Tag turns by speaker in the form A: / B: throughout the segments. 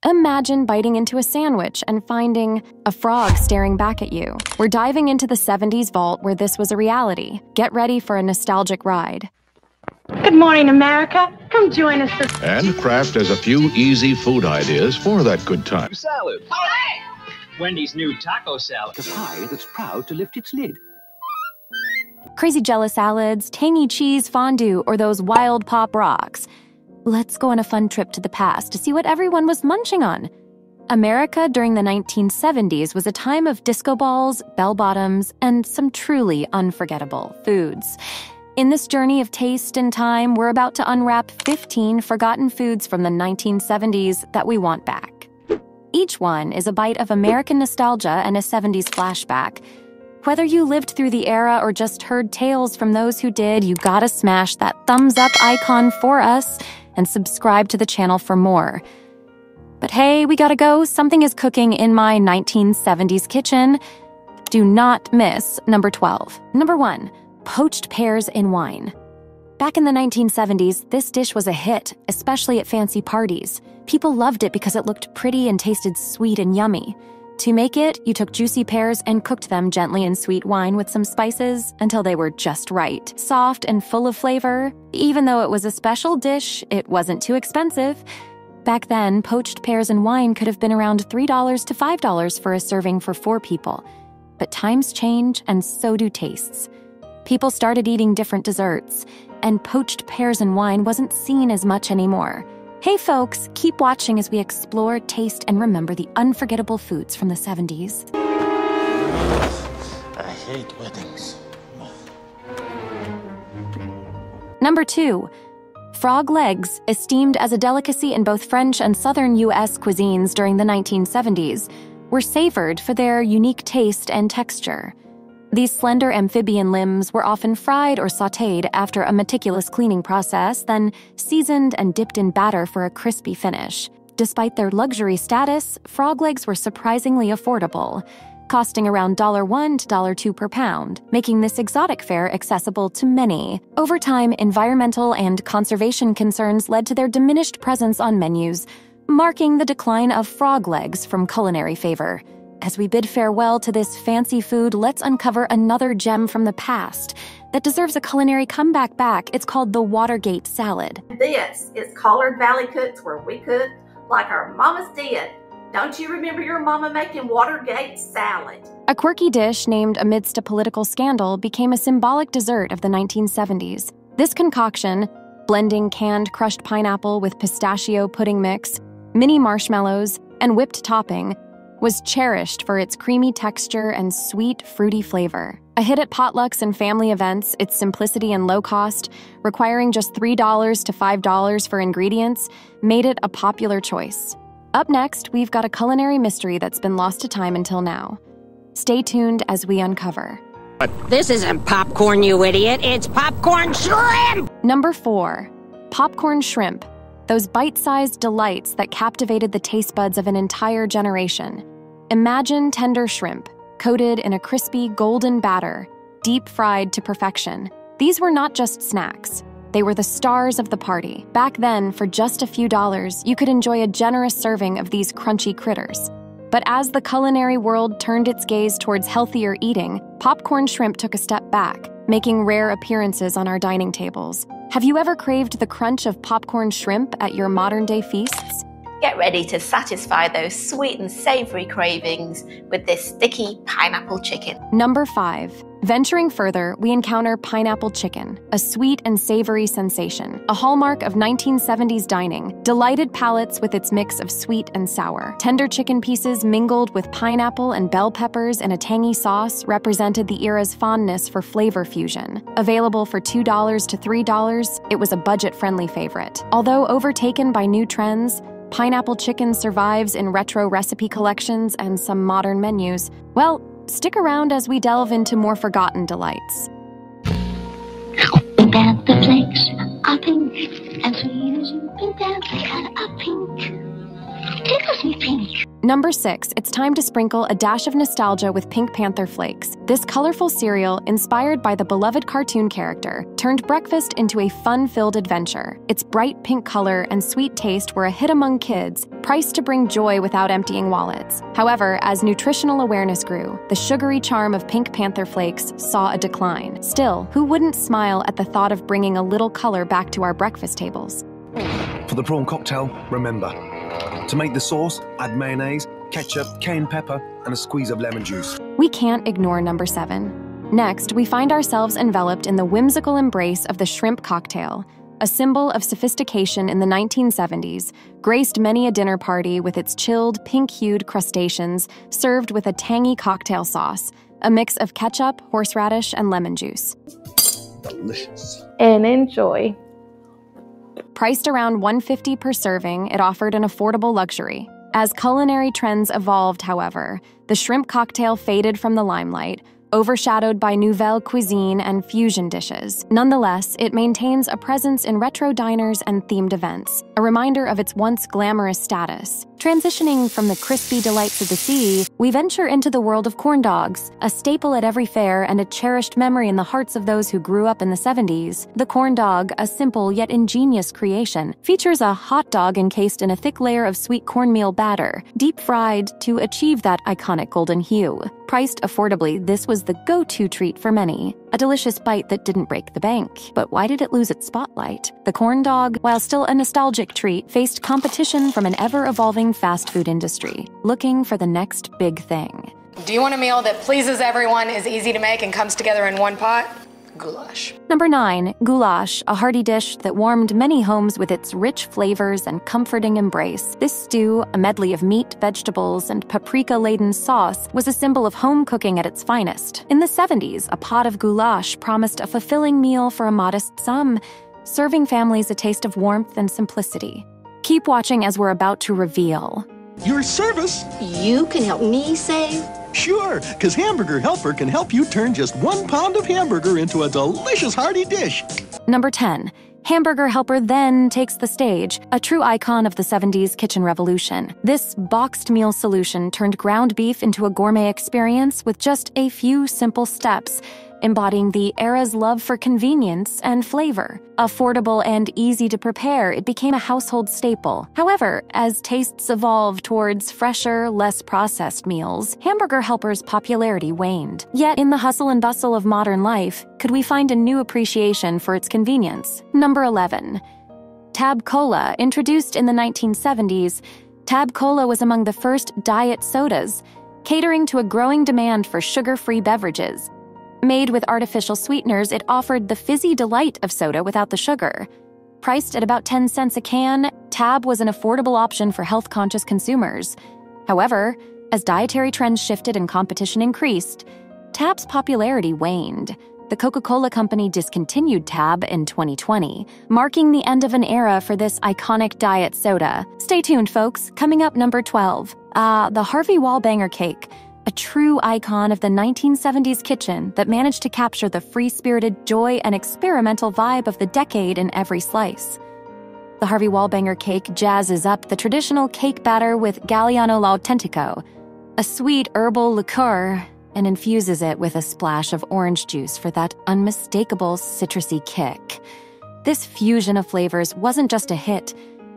A: Imagine biting into a sandwich and finding a frog staring back at you. We're diving into the 70s vault where this was a reality. Get ready for a nostalgic ride.
B: Good morning, America. Come join us.
C: And craft as a few easy food ideas for that good time.
D: Salad. Wendy's new taco salad.
E: A pie that's proud to lift its lid.
A: Crazy Jella salads, tangy cheese fondue, or those wild pop rocks. Let's go on a fun trip to the past to see what everyone was munching on. America during the 1970s was a time of disco balls, bell-bottoms, and some truly unforgettable foods. In this journey of taste and time, we're about to unwrap 15 forgotten foods from the 1970s that we want back. Each one is a bite of American nostalgia and a 70s flashback. Whether you lived through the era or just heard tales from those who did, you gotta smash that thumbs up icon for us and subscribe to the channel for more. But hey, we gotta go. Something is cooking in my 1970s kitchen. Do not miss number 12. Number 1, poached pears in wine. Back in the 1970s, this dish was a hit, especially at fancy parties. People loved it because it looked pretty and tasted sweet and yummy. To make it, you took juicy pears and cooked them gently in sweet wine with some spices until they were just right, soft and full of flavor. Even though it was a special dish, it wasn't too expensive. Back then, poached pears and wine could have been around $3 to $5 for a serving for 4 people. But times change, and so do tastes. People started eating different desserts, and poached pears and wine wasn't seen as much anymore. Hey folks, keep watching as we explore, taste, and remember the unforgettable foods from the 70s.
F: I hate weddings.
A: Number 2, frog legs, esteemed as a delicacy in both French and southern U.S. cuisines during the 1970s, were savored for their unique taste and texture. These slender amphibian limbs were often fried or sautéed after a meticulous cleaning process, then seasoned and dipped in batter for a crispy finish. Despite their luxury status, frog legs were surprisingly affordable, costing around $1 to $2 per pound, making this exotic fare accessible to many. Over time, environmental and conservation concerns led to their diminished presence on menus, marking the decline of frog legs from culinary favor. As we bid farewell to this fancy food, let's uncover another gem from the past that deserves a culinary comeback back. It's called the Watergate Salad.
G: This is Collard Valley Cooks, where we cook like our mamas did. Don't you remember your mama making Watergate Salad?
A: A quirky dish named amidst a political scandal became a symbolic dessert of the 1970s. This concoction, blending canned crushed pineapple with pistachio pudding mix, mini marshmallows, and whipped topping, was cherished for its creamy texture and sweet, fruity flavor. A hit at potlucks and family events, its simplicity and low cost, requiring just $3 to $5 for ingredients, made it a popular choice. Up next, we've got a culinary mystery that's been lost to time until now. Stay tuned as we uncover.
H: This isn't popcorn, you idiot. It's popcorn shrimp!
A: Number 4, popcorn shrimp. Those bite-sized delights that captivated the taste buds of an entire generation. Imagine tender shrimp, coated in a crispy golden batter, deep-fried to perfection. These were not just snacks. They were the stars of the party. Back then, for just a few dollars, you could enjoy a generous serving of these crunchy critters. But as the culinary world turned its gaze towards healthier eating, popcorn shrimp took a step back, making rare appearances on our dining tables. Have you ever craved the crunch of popcorn shrimp at your modern-day feasts?
G: Get ready to satisfy those sweet and savory cravings with this sticky pineapple chicken.
A: Number 5. Venturing further, we encounter pineapple chicken, a sweet and savory sensation, a hallmark of 1970s dining, delighted palates with its mix of sweet and sour. Tender chicken pieces mingled with pineapple and bell peppers in a tangy sauce represented the era's fondness for flavor fusion. Available for $2 to $3, it was a budget-friendly favorite. Although overtaken by new trends, pineapple chicken survives in retro recipe collections and some modern menus. Well, stick around as we delve into more forgotten delights.
I: Pink Panther Flakes are pink, and so using Pink Panther color are pink. Tickles me pink.
A: Number 6, it's time to sprinkle a dash of nostalgia with Pink Panther Flakes. This colorful cereal, inspired by the beloved cartoon character, turned breakfast into a fun-filled adventure. Its bright pink color and sweet taste were a hit among kids, priced to bring joy without emptying wallets. However, as nutritional awareness grew, the sugary charm of Pink Panther Flakes saw a decline. Still, who wouldn't smile at the thought of bringing a little color back to our breakfast tables?
F: For the prawn cocktail, remember, to make the sauce, add mayonnaise, ketchup, cayenne pepper, and a squeeze of lemon juice.
A: We can't ignore number 7. Next, we find ourselves enveloped in the whimsical embrace of the shrimp cocktail, a symbol of sophistication in the 1970s, graced many a dinner party with its chilled, pink-hued crustaceans served with a tangy cocktail sauce, a mix of ketchup, horseradish, and lemon juice.
F: Delicious.
B: And enjoy.
A: Priced around $1.50 per serving, it offered an affordable luxury. As culinary trends evolved, however, the shrimp cocktail faded from the limelight, overshadowed by nouvelle cuisine and fusion dishes. Nonetheless, it maintains a presence in retro diners and themed events, a reminder of its once glamorous status. Transitioning from the crispy delights of the sea, we venture into the world of corn dogs, a staple at every fair and a cherished memory in the hearts of those who grew up in the 70s. The corn dog, a simple yet ingenious creation, features a hot dog encased in a thick layer of sweet cornmeal batter, deep fried to achieve that iconic golden hue. Priced affordably, this was the go-to treat for many. A delicious bite that didn't break the bank. But why did it lose its spotlight? The corn dog, while still a nostalgic treat, faced competition from an ever-evolving fast food industry, looking for the next big thing.
J: Do you want a meal that pleases everyone, is easy to make, and comes together in one pot? Goulash.
A: Number 9, goulash, a hearty dish that warmed many homes with its rich flavors and comforting embrace. This stew, a medley of meat, vegetables, and paprika-laden sauce, was a symbol of home cooking at its finest. In the 70s, a pot of goulash promised a fulfilling meal for a modest sum, serving families a taste of warmth and simplicity. Keep watching as we're about to reveal.
K: Your service?
L: You can help me save?
K: Sure, because Hamburger Helper can help you turn just 1 pound of hamburger into a delicious hearty dish.
A: Number 10. Hamburger Helper then takes the stage, a true icon of the 70s kitchen revolution. This boxed meal solution turned ground beef into a gourmet experience with just a few simple steps, embodying the era's love for convenience and flavor. Affordable and easy to prepare, it became a household staple. However, as tastes evolved towards fresher, less processed meals, Hamburger Helper's popularity waned. Yet, in the hustle and bustle of modern life, could we find a new appreciation for its convenience? Number 11. Tab Cola. Introduced in the 1970s, Tab Cola was among the first diet sodas, catering to a growing demand for sugar-free beverages. Made with artificial sweeteners, it offered the fizzy delight of soda without the sugar. Priced at about 10 cents a can, Tab was an affordable option for health-conscious consumers. However, as dietary trends shifted and competition increased, Tab's popularity waned. The Coca-Cola Company discontinued Tab in 2020, marking the end of an era for this iconic diet soda. Stay tuned, folks. Coming up, number 12. The Harvey Wallbanger cake. A true icon of the 1970s kitchen that managed to capture the free-spirited joy and experimental vibe of the decade in every slice. The Harvey Wallbanger cake jazzes up the traditional cake batter with Galliano L'Autentico, a sweet herbal liqueur, and infuses it with a splash of orange juice for that unmistakable citrusy kick. This fusion of flavors wasn't just a hit,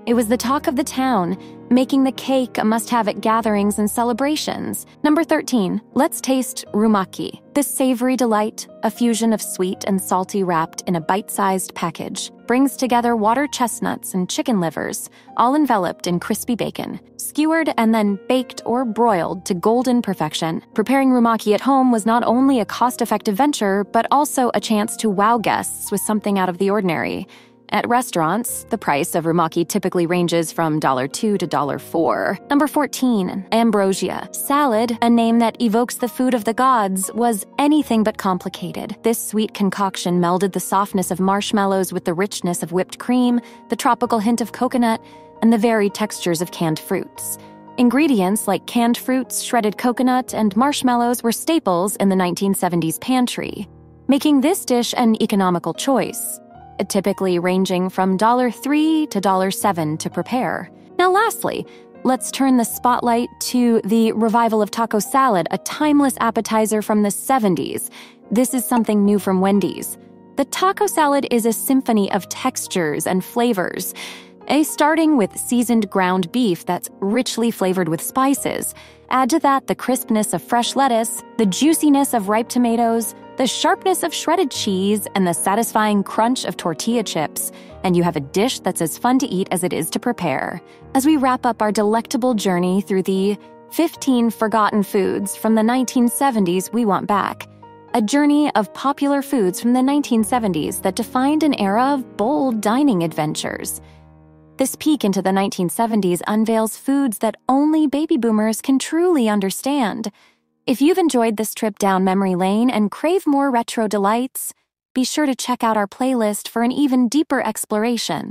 A: it was the talk of the town, making the cake a must-have at gatherings and celebrations. Number 13, let's taste Rumaki. This savory delight, a fusion of sweet and salty wrapped in a bite-sized package, brings together water chestnuts and chicken livers, all enveloped in crispy bacon, skewered and then baked or broiled to golden perfection. Preparing Rumaki at home was not only a cost-effective venture, but also a chance to wow guests with something out of the ordinary. At restaurants, the price of Rumaki typically ranges from $2 to $4. Number 14, Ambrosia Salad, a name that evokes the food of the gods, was anything but complicated. This sweet concoction melded the softness of marshmallows with the richness of whipped cream, the tropical hint of coconut, and the varied textures of canned fruits. Ingredients like canned fruits, shredded coconut, and marshmallows were staples in the 1970s pantry, making this dish an economical choice, typically ranging from $3 to $7 to prepare. Now lastly, Let's turn the spotlight to the revival of taco salad, a timeless appetizer from the 70s. This is something new from Wendy's. The taco salad is a symphony of textures and flavors, starting with seasoned ground beef that's richly flavored with spices. Add to that the crispness of fresh lettuce, the juiciness of ripe tomatoes, the sharpness of shredded cheese, and the satisfying crunch of tortilla chips, and you have a dish that's as fun to eat as it is to prepare. As we wrap up our delectable journey through the 15 forgotten foods from the 1970s we want back, a journey of popular foods from the 1970s that defined an era of bold dining adventures. This peek into the 1970s unveils foods that only baby boomers can truly understand. If you've enjoyed this trip down memory lane and crave more retro delights, be sure to check out our playlist for an even deeper exploration.